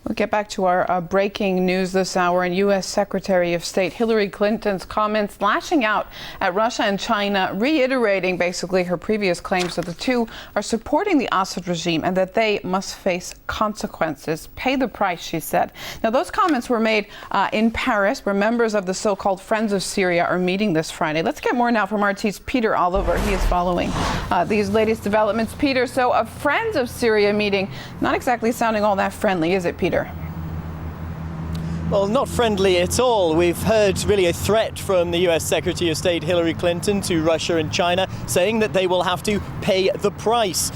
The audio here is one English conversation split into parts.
We'll get back to our breaking news this hour. And U.S. Secretary of State Hillary Clinton's comments lashing out at Russia and China, reiterating basically her previous claims that the two are supporting the Assad regime and that they must face consequences. Pay the price, she said. Now, those comments were made in Paris, where members of the so-called Friends of Syria are meeting this Friday. Let's get more now from RT's Peter Oliver. He is following these latest developments. Peter, so a Friends of Syria meeting, not exactly sounding all that friendly, is it, Peter? Well, not friendly at all. We've heard really a threat from the US Secretary of State Hillary Clinton to Russia and China, saying that they will have to pay the price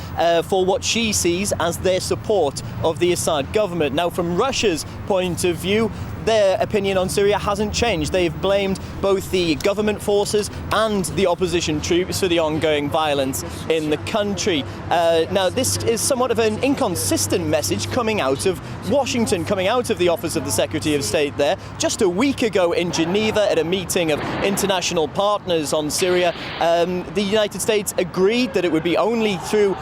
for what she sees as their support of the Assad government. Now, from Russia's point of view, their opinion on Syria hasn't changed. They've blamed both the government forces and the opposition troops for the ongoing violence in the country. Now, this is somewhat of an inconsistent message coming out of Washington, coming out of the Office of the Secretary of State there. Just a week ago in Geneva at a meeting of international partners on Syria, the United States agreed that it would be only through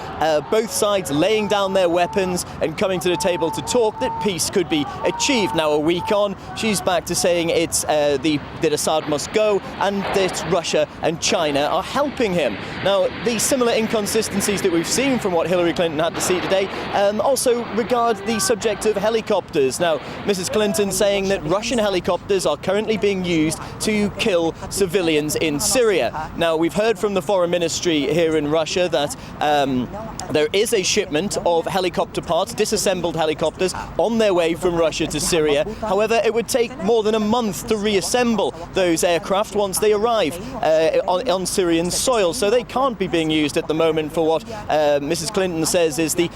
both sides laying down their weapons and coming to the table to talk that peace could be achieved. Now, a week on, she's back to saying it's that Assad must go and that Russia and China are helping him. Now, the similar inconsistencies that we've seen from what Hillary Clinton had to see today also regard the subject of helicopters. Now, Mrs. Clinton saying that Russian helicopters are currently being used to kill civilians in Syria. Now, we've heard from the Foreign Ministry here in Russia that there is a shipment of helicopter parts, disassembled helicopters, on their way from Russia to Syria. However, it would take more than a month to reassemble those aircraft once they arrive on Syrian soil. So they can't be being used at the moment for what Mrs. Clinton says is the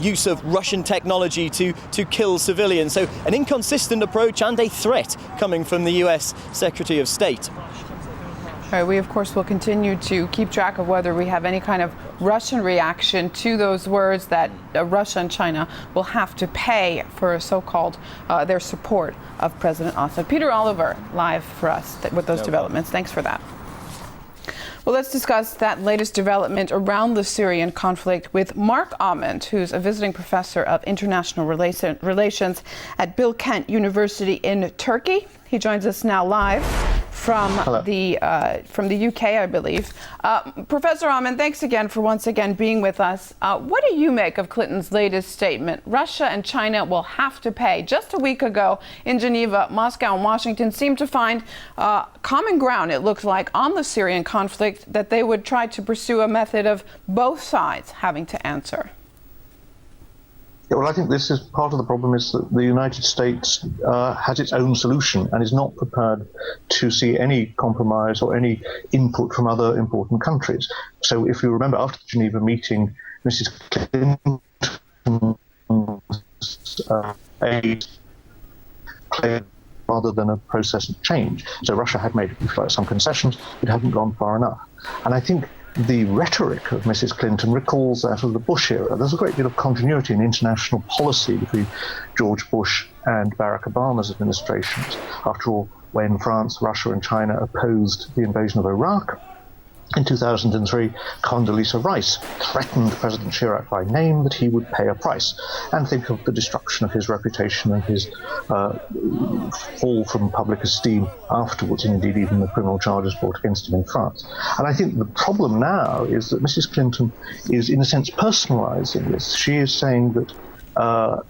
use of Russian technology to kill civilians. So an inconsistent approach and a threat coming from the US Secretary of State. All right, we, of course, will continue to keep track of whether we have any kind of Russian reaction to those words that Russia and China will have to pay for so-called their support of President Assad. Peter Oliver, live for us with those developments. Thanks for that. Well, let's discuss that latest development around the Syrian conflict with Mark Ament, who's a visiting professor of international relations at Bilkent University in Turkey. He joins us now live from the UK, I believe. Professor Ament, thanks again for once again being with us. What do you make of Clinton's latest statement? Russia and China will have to pay. Just a week ago in Geneva, Moscow and Washington seemed to find common ground, it looks like, on the Syrian conflict, that they would try to pursue a method of both sides having to answer. Yeah, well, I think this is part of the problem is that the United States has its own solution and is not prepared to see any compromise or any input from other important countries. So if you remember, after the Geneva meeting, Mrs. Clinton played rather than a process of change. So Russia had made some concessions, it hadn't gone far enough. And I think the rhetoric of Mrs. Clinton recalls that of the Bush era. There's a great deal of continuity in international policy between George Bush and Barack Obama's administrations. After all, when France, Russia and China opposed the invasion of Iraq in 2003, Condoleezza Rice threatened President Chirac by name that he would pay a price. And think of the destruction of his reputation and his fall from public esteem afterwards, and indeed even the criminal charges brought against him in France. And I think the problem now is that Mrs. Clinton is, in a sense, personalizing this. She is saying that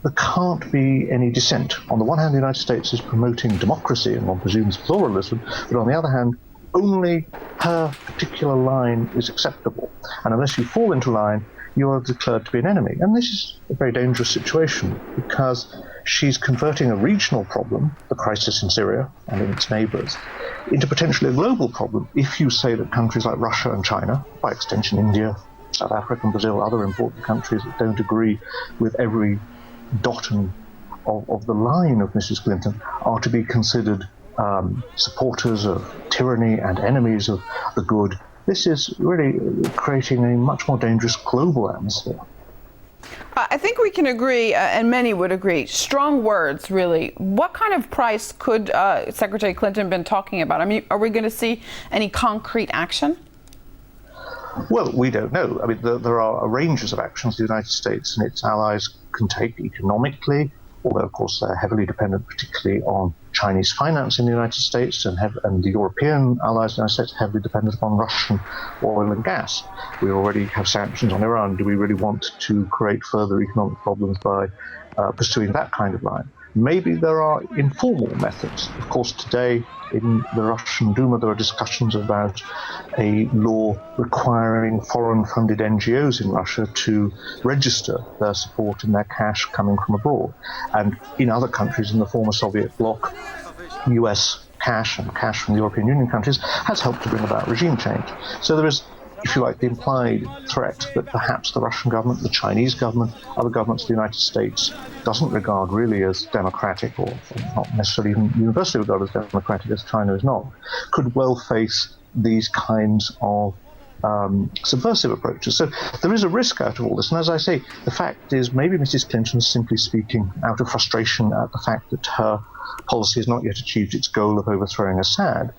there can't be any dissent. On the one hand, the United States is promoting democracy, and one presumes pluralism, but on the other hand, only her particular line is acceptable. And unless you fall into line, you are declared to be an enemy. And this is a very dangerous situation because she's converting a regional problem, the crisis in Syria and in its neighbors, into potentially a global problem if you say that countries like Russia and China, by extension India, South Africa and Brazil, other important countries that don't agree with every dot of the line of Mrs. Clinton, are to be considered supporters of tyranny and enemies of the good. This is really creating a much more dangerous global atmosphere. I think we can agree, and many would agree, strong words, really. What kind of price could Secretary Clinton been talking about? I mean, are we going to see any concrete action? Well, we don't know. I mean, there are ranges of actions the United States and its allies can take economically, although of course they're heavily dependent particularly on Chinese finance in the United States, and the European allies in the United States are heavily dependent upon Russian oil and gas. We already have sanctions on Iran. Do we really want to create further economic problems by pursuing that kind of line? Maybe there are informal methods. Of course, today in the Russian Duma there are discussions about a law requiring foreign-funded NGOs in Russia to register their support and their cash coming from abroad. And in other countries in the former Soviet bloc, US cash and cash from the European Union countries has helped to bring about regime change. So there is, if you like, the implied threat that perhaps the Russian government, the Chinese government, other governments of the United States doesn't regard really as democratic, or not necessarily even universally regarded as democratic as China is not, could well face these kinds of subversive approaches. So there is a risk out of all this. And as I say, the fact is maybe Mrs. Clinton is simply speaking out of frustration at the fact that her policy has not yet achieved its goal of overthrowing Assad.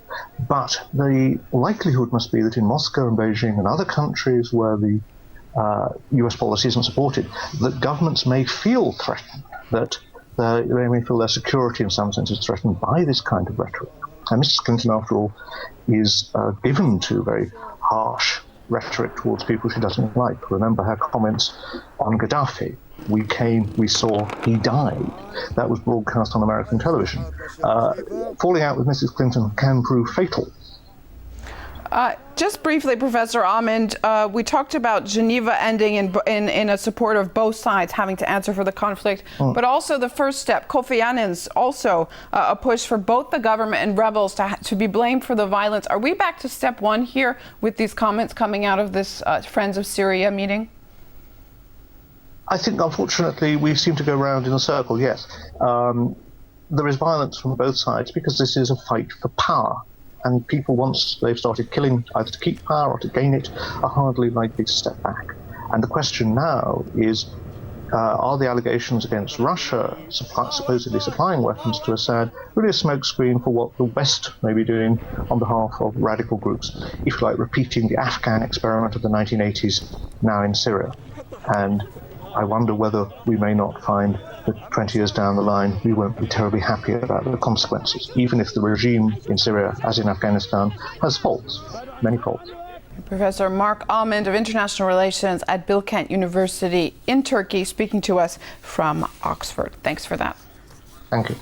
But the likelihood must be that in Moscow and Beijing and other countries where the US policy isn't supported, that governments may feel threatened, that they may feel their security in some sense is threatened by this kind of rhetoric. And Mrs. Clinton, after all, is given to very harsh rhetoric towards people she doesn't like. Remember her comments on Gaddafi. We came, we saw, he died. That was broadcast on American television. Falling out with Mrs. Clinton can prove fatal. Just briefly, Professor Ahmed, we talked about Geneva ending in a support of both sides having to answer for the conflict, but also the first step, Kofi Annan's also a push for both the government and rebels to be blamed for the violence. Are we back to step one here with these comments coming out of this Friends of Syria meeting? I think, unfortunately, we seem to go round in a circle, yes. There is violence from both sides because this is a fight for power. And people, once they've started killing, either to keep power or to gain it, are hardly likely to step back. And the question now is, are the allegations against Russia supposedly supplying weapons to Assad really a smokescreen for what the West may be doing on behalf of radical groups, if you like, repeating the Afghan experiment of the 1980s now in Syria? And I wonder whether we may not find that 20 years down the line we won't be terribly happy about the consequences, even if the regime in Syria, as in Afghanistan, has faults, many faults. Professor Mark Ahmed of International Relations at Bilkent University in Turkey, speaking to us from Oxford. Thanks for that. Thank you.